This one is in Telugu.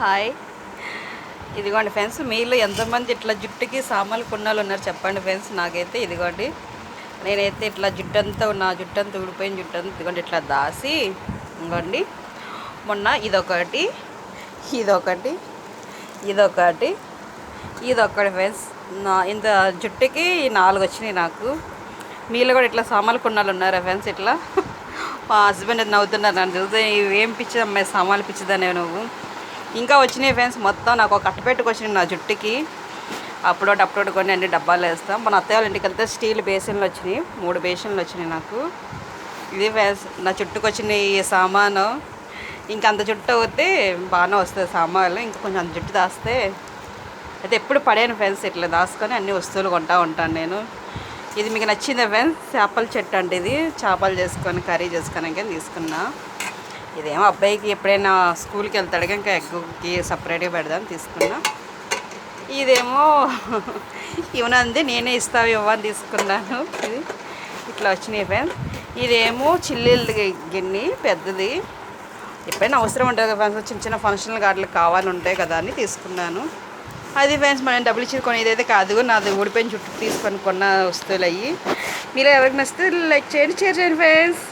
హాయ్, ఇదిగోండి ఫ్రెండ్స్, మీలో ఎంతమంది ఇట్లా జుట్టుకి సామాన్లు కొన్నాళ్ళు ఉన్నారు చెప్పండి ఫ్రెండ్స్. నాకైతే ఇదిగోండి, నేనైతే ఇట్లా నా జుట్టంతా ఊడిపోయిన జుట్టంతా ఇదిగోండి ఇట్లా దాసి, ఇదిగోండి మొన్న ఇదొకటి ఇదొకటి ఇదొకటి ఇదొకటి ఫ్రెండ్స్. ఇంత జుట్టుకి 4 వచ్చినాయి నాకు. మీలో కూడా ఇట్లా సామాన్లు కొన్నాళ్ళు ఉన్నారా ఫ్రెండ్స్? ఇట్లా మా హస్బెండ్ నవ్వుతున్నారు నన్ను చూస్తే, ఏం పిచ్చి అమ్మాయి, సామాన్లు పిచ్చిదానే నువ్వు. ఇంకా వచ్చినాయి ఫ్రెండ్స్, మొత్తం నాకు ఒక కట్టపెట్టుకు వచ్చినాయి నా జుట్టుకి. అప్పుడోటి కొన్ని అన్ని డబ్బాలు వేస్తాం. మన అత్తయ్య వాళ్ళ ఇంటికి వెళ్తే స్టీల్ బేసిన్లు వచ్చినాయి, 3 బేసిన్లు వచ్చినాయి నాకు. ఇది ఫ్రెండ్స్ నా చుట్టుకు వచ్చిన ఈ సామాను. ఇంకా అంత జుట్టు అవుతే బాగానే వస్తుంది సామాన్లు. ఇంకా కొంచెం అంత జుట్టు దాస్తే అయితే ఎప్పుడు పడాను ఫ్రెండ్స్. ఇట్లా దాచుకొని అన్ని వస్తువులు కొంటూ ఉంటాను నేను. ఇది మీకు నచ్చిందా ఫ్రెండ్స్? చేపల చెట్టు అంటే ఇది చేపలు చేసుకొని కర్రీ చేసుకోవడానికి తీసుకున్నా. ఇదేమో అబ్బాయికి ఎప్పుడైనా స్కూల్కి వెళ్తాడు ఇంకా ఎగ్కి సపరేట్గా పెడదాం తీసుకున్నా. ఇదేమో ఇవనంది నేనే ఇస్తావు ఇవ్వని తీసుకున్నాను. ఇది ఇట్లా వచ్చినాయి ఫ్రెండ్స్. ఇదేమో చిల్లీల గిన్నె పెద్దది, ఎప్పుడైనా అవసరం ఉంటుంది కదా ఫ్రెండ్స్, చిన్న చిన్న ఫంక్షన్లు గాట్లు కావాలి ఉంటాయి కదా అని తీసుకున్నాను. అది ఫ్రెండ్స్ మనం డబ్బులు ఇచ్చి కొని ఇదైతే కాదు, నాది ఊడిపోయిన చుట్టూ తీసుకొని కొన్న వస్తువులు అయ్యి. మీరు ఎవరికి నచ్చితే లైక్ చేయండి, షేర్ చేయండి ఫ్రెండ్స్.